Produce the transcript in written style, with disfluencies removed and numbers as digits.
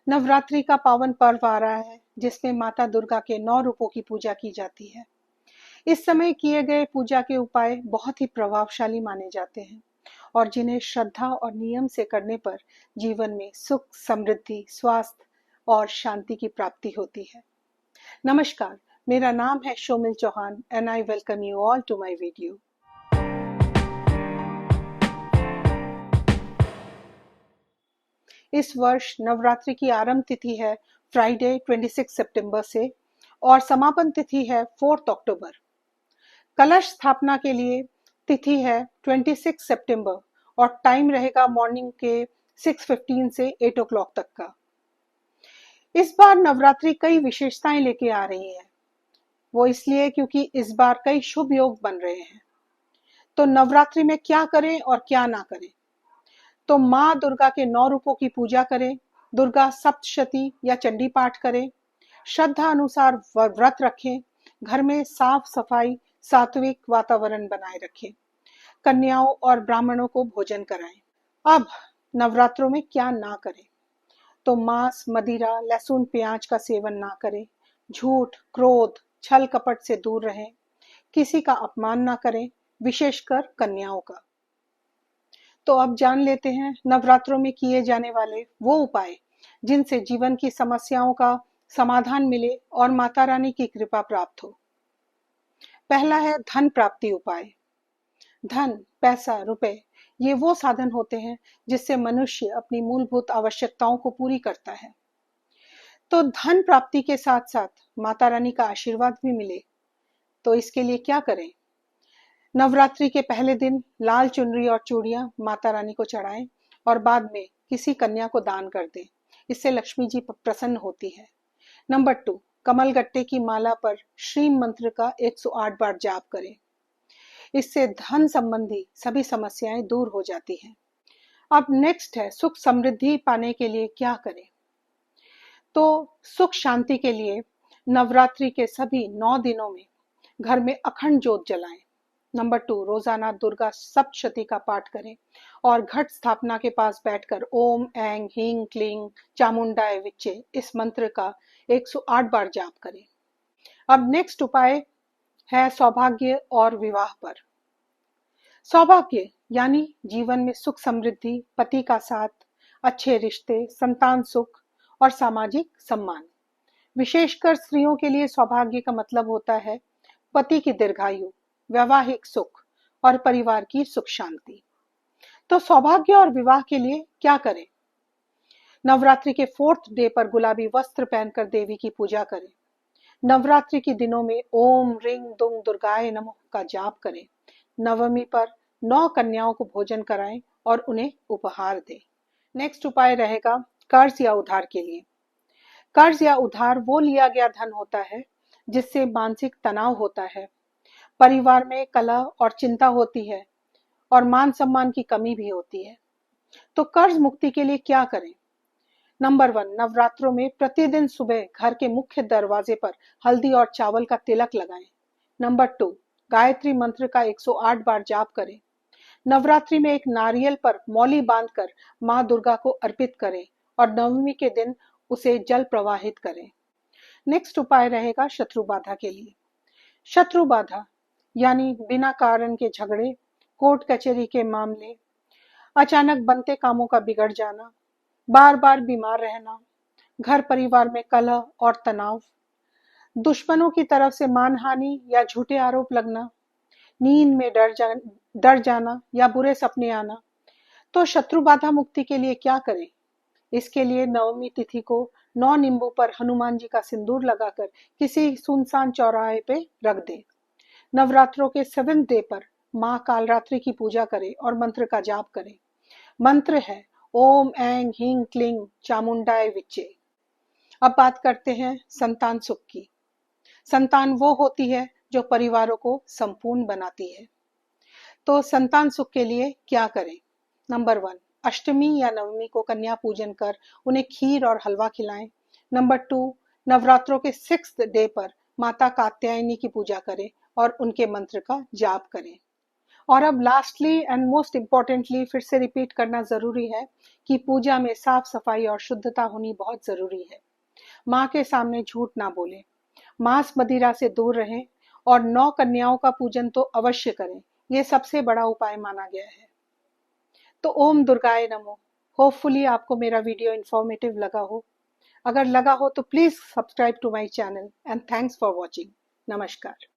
नवरात्रि का पावन पर्व आ रहा है जिसमें माता दुर्गा के 9 रूपों की पूजा की जाती है। इस समय किए गए पूजा के उपाय बहुत ही प्रभावशाली माने जाते हैं और जिन्हें श्रद्धा और नियम से करने पर जीवन में सुख, समृद्धि, स्वास्थ्य और शांति की प्राप्ति होती है। नमस्कार, मेरा नाम है Shomil Chauhan and I welcome you all to my video. इस वर्ष नवरात्रि की आरंभ तिथि है फ्राइडे 26 सितंबर से और समापन तिथि है 4 अक्टूबर। कलश स्थापना के लिए तिथि है 26 सितंबर और टाइम रहेगा मॉर्निंग के 6:15 से 8 o'clock तक का। इस बार नवरात्रि कई विशेषताएं लेके आ रही है। वो इसलिए क्योंकि इस बार कई शुभ योग बन रहे हैं। तो नवरात्रि में क्या करें और क्या ना करें? तो माँ दुर्गा के 9 रूपों की पूजा करें, दुर्गा सप्तशती या चंडी पाठ करें, श्रद्धा अनुसार व्रत रखें, घर में साफ सफाई, सात्विक वातावरण बनाए रखें, कन्याओं और ब्राह्मणों को भोजन कराएं। अब नवरात्रों में क्या ना करें? तो मांस, मदिरा, लहसुन, प्याज का सेवन ना करें, झूठ, क्रोध, छल कपट से दूर रहें, किसी का अपमान ना करें, विशेषकर कन्याओं का। तो अब जान लेते हैं नवरात्रों में किए जाने वाले वो उपाय जिनसे जीवन की समस्याओं का समाधान मिले और माता रानी की कृपा प्राप्त हो। पहला है धन प्राप्ति उपाय। धन, पैसा, रुपए ये वो साधन होते हैं जिससे मनुष्य अपनी मूलभूत आवश्यकताओं को पूरी करता है। तो धन प्राप्ति के साथ साथ माता रानी का आशीर्वाद भी मिले तो इसके लिए क्या करें? नवरात्रि के पहले दिन लाल चुनरी और चूड़ियां माता रानी को चढ़ाएं और बाद में किसी कन्या को दान कर दें। इससे लक्ष्मी जी प्रसन्न होती है। नंबर 2, कमल गट्टे की माला पर श्री मंत्र का 108 बार जाप करें। इससे धन संबंधी सभी समस्याएं दूर हो जाती हैं। अब नेक्स्ट है सुख समृद्धि पाने के लिए क्या करें? तो सुख शांति के लिए नवरात्रि के सभी 9 दिनों में घर में अखंड ज्योत जलाएं। नंबर 2, रोजाना दुर्गा सप्तशती का पाठ करें और घट स्थापना के पास बैठकर ओम ऐं ह्रीं क्लीं चामुंडाय विच्चे इस मंत्र का 108 बार जाप करें। अब नेक्स्ट उपाय है सौभाग्य और विवाह पर। सौभाग्य यानी जीवन में सुख समृद्धि, पति का साथ, अच्छे रिश्ते, संतान सुख और सामाजिक सम्मान। विशेषकर स्त्रियों के लिए सौभाग्य का मतलब होता है पति की दीर्घायु, वैवाहिक सुख और परिवार की सुख शांति। तो सौभाग्य और विवाह के लिए क्या करें? नवरात्रि के 4th डे पर गुलाबी वस्त्र पहनकर देवी की पूजा करें। नवरात्रि के दिनों में ओम ह्रीं दुं दुर्गाय नमः का जाप करें। नवमी पर 9 कन्याओं को भोजन कराएं और उन्हें उपहार दें। नेक्स्ट उपाय रहेगा कर्ज या उधार के लिए। कर्ज या उधार वो लिया गया धन होता है जिससे मानसिक तनाव होता है, परिवार में कलह और चिंता होती है और मान सम्मान की कमी भी होती है। तो कर्ज मुक्ति के लिए क्या करें? नंबर 1, नवरात्रों में प्रतिदिन सुबह घर के मुख्य दरवाजे पर हल्दी और चावल का तिलक लगाएं। नंबर 2, गायत्री मंत्र का 108 बार जाप करें। नवरात्रि में एक नारियल पर मौली बांधकर माँ दुर्गा को अर्पित करें और नवमी के दिन उसे जल प्रवाहित करें। नेक्स्ट उपाय रहेगा शत्रु बाधा के लिए। शत्रु बाधा यानी बिना कारण के झगड़े, कोर्ट कचहरी के मामले, अचानक बनते कामों का बिगड़ जाना, बार बार बीमार रहना, घर परिवार में कलह और तनाव, दुश्मनों की तरफ से मानहानि या झूठे आरोप लगना, नींद में डर जाना या बुरे सपने आना। तो शत्रु बाधा मुक्ति के लिए क्या करें? इसके लिए नवमी तिथि को 9 नींबू पर हनुमान जी का सिंदूर लगाकर किसी सुनसान चौराहे पे रख दें। नवरात्रों के 7th डे पर माँ कालरात्रि की पूजा करें और मंत्र का जाप करें। मंत्र है ओम ऐं ह्रीं क्लीं चामुंडाय विच्चे। अब बात करते हैं संतान सुख की। संतान वो होती है जो परिवारों को संपूर्ण बनाती है। तो संतान सुख के लिए क्या करें? नंबर 1, अष्टमी या नवमी को कन्या पूजन कर उन्हें खीर और हलवा खिलाएं। नंबर 2, नवरात्रों के 6th डे पर माता कात्यायनी की पूजा करें और उनके मंत्र का जाप करें। और अब लास्टली एंड मोस्ट इम्पॉर्टेंटली फिर से रिपीट करना जरूरी है कि पूजा में साफ सफाई और शुद्धता होनी बहुत जरूरी है। माँ के सामने झूठ ना बोलें, मांस मदिरा से दूर रहें और 9 कन्याओं का पूजन तो अवश्य करें। ये सबसे बड़ा उपाय माना गया है। तो ओम दुर्गाय नमो। होपफुली आपको मेरा वीडियो इंफॉर्मेटिव लगा हो। अगर लगा हो तो please subscribe to my channel and thanks for watching. नमस्कार।